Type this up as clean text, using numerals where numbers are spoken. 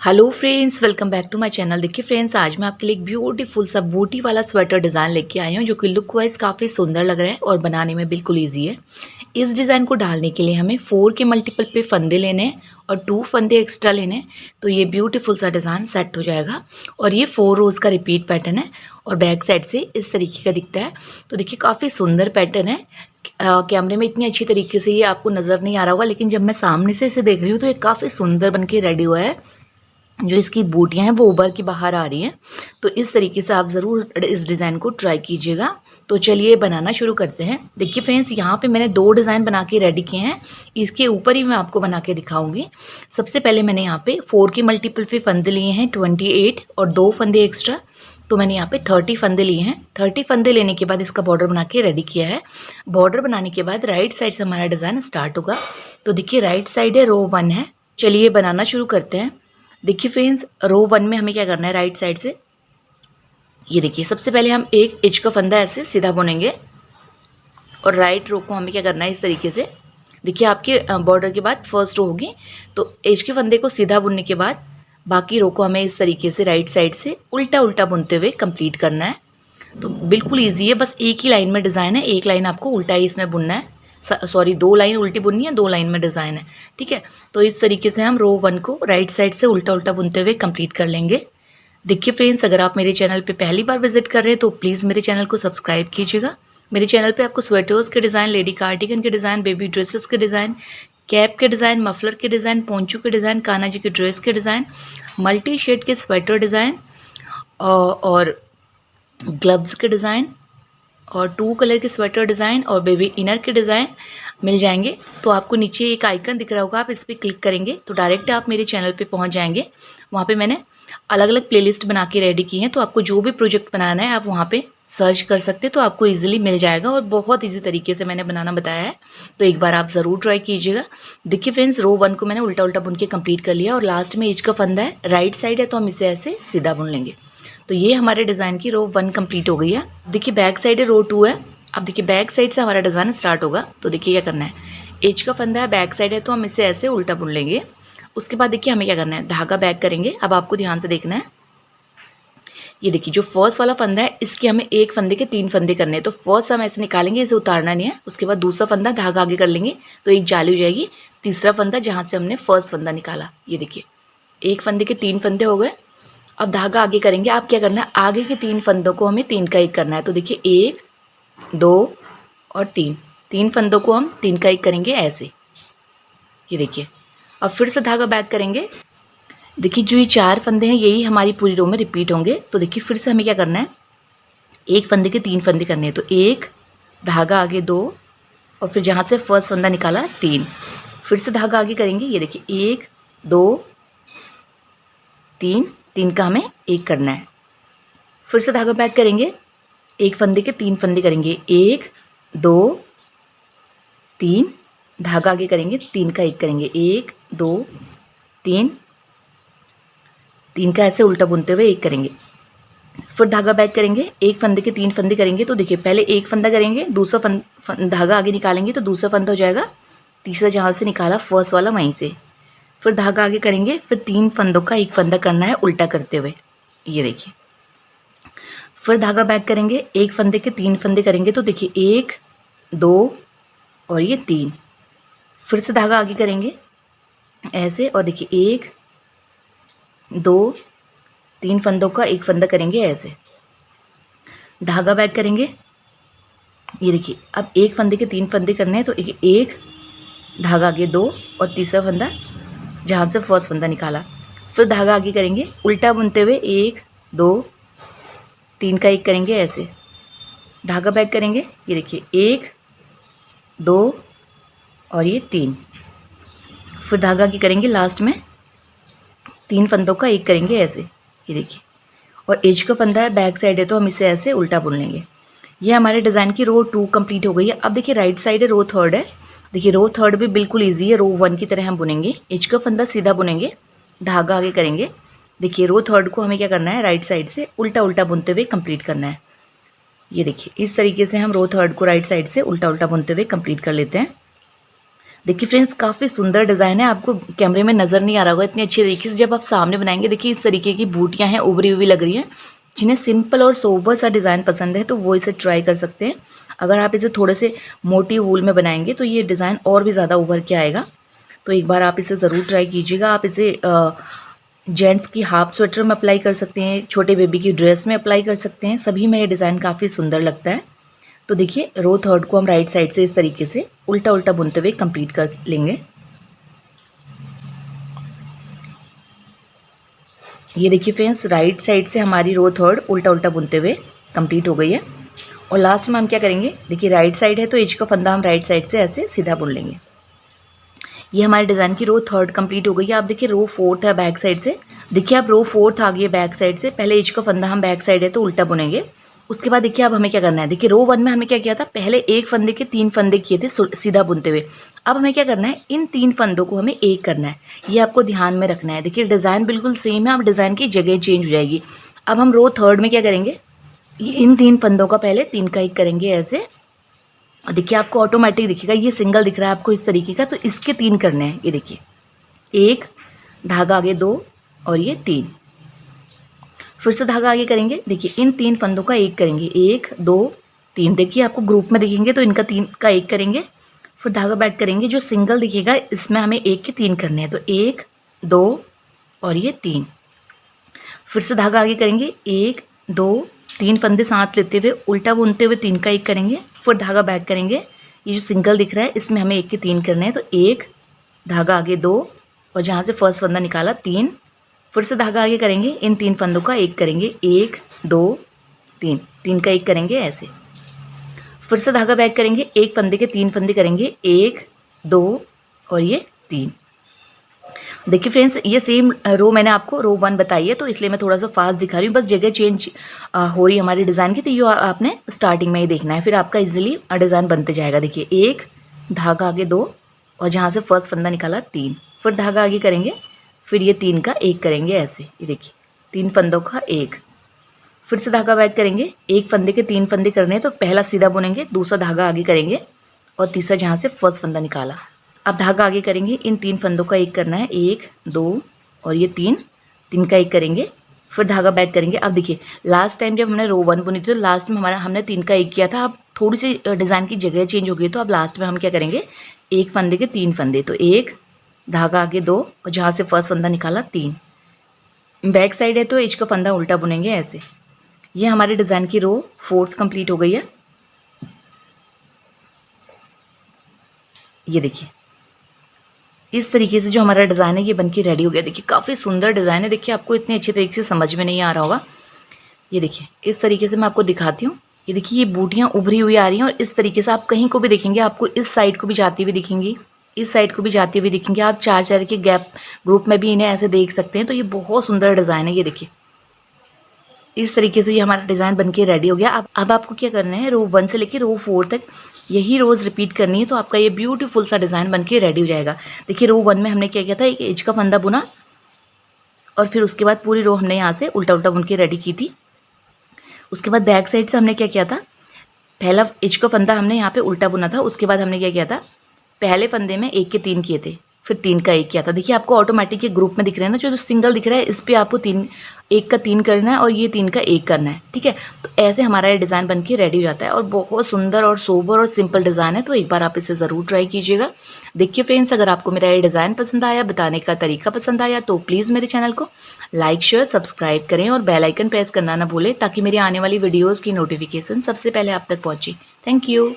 Hello friends, welcome back to my channel. देखिए friends, आज मैं आपके लिए एक ब्यूटीफुल सा बूटी वाला स्वेटर डिज़ाइन लेके आई हूँ जो कि लुक वाइज काफ़ी सुंदर लग रहा है और बनाने में बिल्कुल इजी है। इस डिज़ाइन को डालने के लिए हमें 4 के मल्टीपल पे फंदे लेने हैं और 2 फंदे एक्स्ट्रा लेने हैं, तो ये ब्यूटीफुल सा डिज़ाइन सेट हो जाएगा। और ये 4 रोज़ का रिपीट पैटर्न है और बैक साइड से इस तरीके का दिखता है। तो देखिए काफ़ी सुंदर पैटर्न है। कैमरे में इतनी अच्छी तरीके से ये आपको नज़र नहीं आ रहा होगा, लेकिन जब मैं सामने से इसे देख रही हूँ तो ये काफ़ी सुंदर बन के रेडी हुआ है। जो इसकी बूटियाँ हैं वो उभर के बाहर आ रही हैं। तो इस तरीके से आप ज़रूर इस डिज़ाइन को ट्राई कीजिएगा। तो चलिए बनाना शुरू करते हैं। देखिए फ्रेंड्स, यहाँ पे मैंने 2 डिज़ाइन बना के रेडी किए हैं। इसके ऊपर ही मैं आपको बना के दिखाऊंगी। सबसे पहले मैंने यहाँ पे 4 के मल्टीपल पे फंदे लिए हैं 28 और 2 फंदे एक्स्ट्रा। तो मैंने यहाँ पे 30 फंदे लिए हैं। 30 फंदे लेने के बाद इसका बॉर्डर बना के रेडी किया है। बॉर्डर बनाने के बाद राइट साइड से हमारा डिज़ाइन स्टार्ट होगा। तो देखिए राइट साइड है, रो 1 है। चलिए बनाना शुरू करते हैं। देखिए फ्रेंड्स, रो 1 में हमें क्या करना है, राइट साइड से ये देखिए सबसे पहले हम एक एज का फंदा ऐसे सीधा बुनेंगे और राइट रो को हमें क्या करना है इस तरीके से। देखिए आपके बॉर्डर के बाद फर्स्ट रो होगी, तो एज के फंदे को सीधा बुनने के बाद बाकी रो को हमें इस तरीके से राइट साइड से उल्टा उल्टा बुनते हुए कंप्लीट करना है। तो बिल्कुल ईजी है, बस एक ही लाइन में डिज़ाइन है, एक लाइन आपको उल्टा ही इसमें बुनना है। सॉरी, 2 लाइन उल्टी बुननी है, 2 लाइन में डिज़ाइन है। ठीक है, तो इस तरीके से हम रो 1 को राइट साइड से उल्टा उल्टा बुनते हुए कंप्लीट कर लेंगे। देखिए फ्रेंड्स, अगर आप मेरे चैनल पे पहली बार विजिट कर रहे हैं तो प्लीज़ मेरे चैनल को सब्सक्राइब कीजिएगा। मेरे चैनल पे आपको स्वेटर्स के डिज़ाइन, लेडी कार्डिगन के डिज़ाइन, बेबी ड्रेसेस के डिज़ाइन, कैप के डिज़ाइन, मफलर के डिज़ाइन, पोंचू के डिज़ाइन, कान्हा जी की ड्रेस के डिज़ाइन, मल्टी शेड के स्वेटर डिज़ाइन और ग्लव्स के डिज़ाइन और 2 कलर के स्वेटर डिज़ाइन और बेबी इनर के डिज़ाइन मिल जाएंगे। तो आपको नीचे एक आइकन दिख रहा होगा, आप इस पर क्लिक करेंगे तो डायरेक्ट आप मेरे चैनल पे पहुंच जाएंगे। वहाँ पे मैंने अलग अलग प्लेलिस्ट बना के रेडी की हैं, तो आपको जो भी प्रोजेक्ट बनाना है आप वहाँ पे सर्च कर सकते हैं, तो आपको ईजिली मिल जाएगा और बहुत ईजी तरीके से मैंने बनाना बताया है। तो एक बार आप ज़रूर ट्राई कीजिएगा। देखिए फ्रेंड्स, रो 1 को मैंने उल्टा उल्टा बुन के कंप्लीट कर लिया और लास्ट में एज का फंदा है, राइट साइड है, तो हम इसे ऐसे सीधा बुन लेंगे। तो ये हमारे डिज़ाइन की रो 1 कंप्लीट हो गई है। देखिए बैक साइड है, रो 2 है। अब देखिए बैक साइड से हमारा डिज़ाइन स्टार्ट होगा। तो देखिए क्या करना है, एज का फंदा है, बैक साइड है, तो हम इसे ऐसे उल्टा बुन लेंगे। उसके बाद देखिए हमें क्या करना है, धागा बैक करेंगे। अब आपको ध्यान से देखना है, ये देखिए जो फर्स्ट वाला फंदा है इसके हमें एक फंदे के 3 फंदे करने हैं। तो फर्स्ट हम ऐसे निकालेंगे, इसे उतारना नहीं है। उसके बाद दूसरा फंदा धागा आगे कर लेंगे तो एक जाली हो जाएगी। तीसरा फंदा जहाँ से हमने फर्स्ट फंदा निकाला, ये देखिए एक फंदे के 3 फंदे हो गए। अब धागा आगे करेंगे। आप क्या करना है, आगे के 3 फंदों को हमें 3 का 1 करना है। तो देखिए 1 2 और 3 फंदों को हम 3 का 1 करेंगे ऐसे, ये देखिए। अब फिर से धागा बैक करेंगे। देखिए जो ये 4 फंदे हैं यही हमारी पूरी रो में रिपीट होंगे। तो देखिए फिर से हमें क्या करना है, एक फंदे के 3 फंदे करने हैं। तो 1 धागा आगे 2 और फिर जहाँ से फर्स्ट फंदा निकाला 3, फिर से धागा आगे करेंगे। ये देखिए 1 2 3 का हमें 1 करना है। फिर से धागा बैक करेंगे, एक फंदे के 3 फंदे करेंगे, 1 2 3, धागा आगे करेंगे, 3 का 1 करेंगे, 1 2 3 का ऐसे उल्टा बुनते हुए 1 करेंगे। फिर धागा बैक करेंगे, एक फंदे के 3 फंदे करेंगे। तो देखिए पहले एक फंदा करेंगे, दूसरा धागा आगे निकालेंगे तो दूसरा फंदा हो जाएगा, तीसरा जहाँ से निकाला फर्स्ट वाला वहीं से। फिर धागा आगे करेंगे, फिर 3 फंदों का 1 फंदा करना है उल्टा करते हुए, ये देखिए। फिर धागा बैक करेंगे, एक फंदे के 3 फंदे करेंगे। तो देखिए 1 2 और ये 3, फिर से धागा आगे करेंगे ऐसे और देखिए 1 2 3 फंदों का 1 फंदा करेंगे ऐसे। धागा बैक करेंगे, ये देखिए अब एक फंदे के 3 फंदे करने हैं। तो एक धागा आगे 2 और तीसरा फंदा जहाँ से फर्स्ट फंदा निकाला। फिर धागा आगे करेंगे उल्टा बुनते हुए, 1 2 3 का 1 करेंगे ऐसे। धागा बैक करेंगे, ये देखिए 1 2 और ये 3, फिर धागा आगे करेंगे, लास्ट में 3 फंदों का 1 करेंगे ऐसे, ये देखिए। और एज का फंदा है, बैक साइड है, तो हम इसे ऐसे उल्टा बुन लेंगे। ये हमारे डिज़ाइन की रो 2 कंप्लीट हो गई है। अब देखिए राइट साइड है, रो 3 है। देखिए रो 3 भी बिल्कुल इजी है, रो 1 की तरह हम बुनेंगे। एज का फंदा सीधा बुनेंगे, धागा आगे करेंगे। देखिए रो 3 को हमें क्या करना है, राइट साइड से उल्टा उल्टा बुनते हुए कंप्लीट करना है। ये देखिए इस तरीके से हम रो 3 को राइट साइड से उल्टा उल्टा बुनते हुए कंप्लीट कर लेते हैं। देखिए फ्रेंड्स, काफ़ी सुंदर डिज़ाइन है, आपको कैमरे में नज़र नहीं आ रहा होगा इतनी अच्छी तरीके से। जब आप सामने बनाएंगे, देखिए इस तरीके की बूटियाँ हैं, उभरी हुई लग रही हैं। जिन्हें सिंपल और सोबर सा डिज़ाइन पसंद है तो वो इसे ट्राई कर सकते हैं। अगर आप इसे थोड़े से मोटी वूल में बनाएंगे तो ये डिज़ाइन और भी ज़्यादा उभर के आएगा। तो एक बार आप इसे ज़रूर ट्राई कीजिएगा। आप इसे जेंट्स की हाफ स्वेटर में अप्लाई कर सकते हैं, छोटे बेबी की ड्रेस में अप्लाई कर सकते हैं, सभी में ये डिज़ाइन काफ़ी सुंदर लगता है। तो देखिए रो थर्ड को हम राइट साइड से इस तरीके से उल्टा उल्टा बुनते हुए कंप्लीट कर लेंगे। ये देखिए फ्रेंड्स, राइट साइड से हमारी रो थर्ड उल्टा उल्टा बुनते हुए कंप्लीट हो गई है। और लास्ट में हम क्या करेंगे, देखिए राइट साइड है तो एज का फंदा हम राइट साइड से ऐसे सीधा बुन लेंगे। ये हमारे डिज़ाइन की रो थर्ड कंप्लीट हो गई है। आप देखिए रो फोर्थ है बैक साइड से, देखिए आप रो फोर्थ आ गई है बैक साइड से। पहले एज का फंदा हम बैक साइड है तो उल्टा बुनेंगे। उसके बाद देखिए अब हमें क्या करना है, देखिए रो वन में हमने क्या किया था, पहले एक फंदे के 3 फंदे किए थे सीधा बुनते हुए। अब हमें क्या करना है, इन 3 फंदों को हमें एक करना है, ये आपको ध्यान में रखना है। देखिए डिज़ाइन बिल्कुल सेम है, अब डिज़ाइन की जगह चेंज हो जाएगी। अब हम रो थर्ड में क्या करेंगे, इन 3 फंदों का पहले 3 का 1 करेंगे ऐसे। और देखिए आपको ऑटोमेटिक दिखेगा, ये सिंगल दिख रहा है आपको इस तरीके का, तो इसके 3 करने हैं। ये देखिए 1 धागा आगे 2 और ये 3, फिर से धागा आगे करेंगे। देखिए इन 3 फंदों का 1 करेंगे, 1 2 3। देखिए आपको ग्रुप में दिखेंगे तो इनका 3 का 1 करेंगे, फिर धागा बैक करेंगे। जो सिंगल दिखेगा इसमें हमें 1 के 3 करने हैं, तो 1 2 और ये 3। फिर से धागा आगे करेंगे, 1 2 3 फंदे साथ लेते हुए उल्टा बुनते हुए 3 का 1 करेंगे, फिर धागा बैक करेंगे। ये जो सिंगल दिख रहा है इसमें हमें 1 के 3 करने हैं, तो 1 धागा आगे 2 और जहाँ से फर्स्ट फंदा निकाला 3। फिर से धागा आगे करेंगे, इन 3 फंदों का 1 करेंगे, 1 2 3, 3 का 1 करेंगे ऐसे। फिर से धागा बैक करेंगे, एक फंदे के 3 फंदे करेंगे, 1 2 और ये 3। देखिए फ्रेंड्स, ये सेम रो मैंने आपको रो 1 बताई है तो इसलिए मैं थोड़ा सा फास्ट दिखा रही हूँ, बस जगह चेंज हो रही है हमारी डिज़ाइन की। तो ये आपने स्टार्टिंग में ही देखना है, फिर आपका इजीली डिज़ाइन बनते जाएगा। देखिए 1 धागा आगे 2 और जहाँ से फर्स्ट फंदा निकाला 3, फिर धागा आगे करेंगे, फिर ये 3 का 1 करेंगे ऐसे। ये देखिए 3 फंदों का 1, फिर से धागा बैक करेंगे, एक फंदे के 3 फंदे करने हैं तो पहला सीधा बुनेंगे, दूसरा धागा आगे करेंगे और तीसरा जहाँ से फर्स्ट फंदा निकाला। अब धागा आगे करेंगे, इन 3 फंदों का 1 करना है, 1 2 और ये 3, 3 का 1 करेंगे, फिर धागा बैक करेंगे। अब देखिए लास्ट टाइम जब हमने रो 1 बुनी थी तो लास्ट में हमने 3 का 1 किया था। अब थोड़ी सी डिज़ाइन की जगह चेंज हो गई तो अब लास्ट में हम क्या करेंगे, एक फंदे के 3 फंदे, तो 1 धागा आगे 2 और जहाँ से फर्स्ट फंदा निकाला 3। बैक साइड है तो एज का फंदा उल्टा बुनेंगे ऐसे। ये हमारे डिज़ाइन की रो 4 कंप्लीट हो गई है। ये देखिए इस तरीके से जो हमारा डिज़ाइन है ये बनके रेडी हो गया। देखिए काफ़ी सुंदर डिज़ाइन है, देखिए आपको इतने अच्छे तरीके से समझ में नहीं आ रहा होगा। ये देखिए इस तरीके से मैं आपको दिखाती हूँ। ये देखिए ये बूटियाँ उभरी हुई आ रही हैं और इस तरीके से आप कहीं को भी देखेंगे आपको इस साइड को भी जाती हुई दिखेंगी, इस साइड को भी जाती हुई दिखेंगी। आप 4-4 के गैप ग्रुप में भी इन्हें ऐसे देख सकते हैं। तो ये बहुत सुंदर डिज़ाइन है। ये देखिए इस तरीके से ये हमारा डिज़ाइन बनके रेडी हो गया। अब आपको क्या करना है, रो 1 से लेकर रो 4 तक यही रोज़ रिपीट करनी है तो आपका ये ब्यूटीफुल सा डिज़ाइन बनके रेडी हो जाएगा। देखिए रो 1 में हमने क्या किया था, एक एज का फंदा बुना और फिर उसके बाद पूरी रो हमने यहाँ से उल्टा उल्टा बुन के रेडी की थी। उसके बाद बैक साइड से हमने क्या किया था, पहला एज का फंदा हमने यहाँ पे उल्टा बुना था। उसके बाद हमने क्या किया था, पहले फंदे में 1 के 3 किए थे, फिर 3 का 1 किया था। देखिए आपको ऑटोमेटिक ये ग्रुप में दिख रहे हैं ना, जो सिंगल दिख रहा है इस पे आपको 1 का 3 करना है और ये 3 का 1 करना है, ठीक है। तो ऐसे हमारा ये डिज़ाइन बनके रेडी हो जाता है और बहुत सुंदर और सोबर और सिंपल डिज़ाइन है। तो एक बार आप इसे ज़रूर ट्राई कीजिएगा। देखिए फ्रेंड्स, अगर आपको मेरा ये डिज़ाइन पसंद आया, बताने का तरीका पसंद आया तो प्लीज़ मेरे चैनल को लाइक शेयर सब्सक्राइब करें और बेल आइकन प्रेस करना ना भूलें ताकि मेरी आने वाली वीडियोज़ की नोटिफिकेशन सबसे पहले आप तक पहुँचे। Thank you.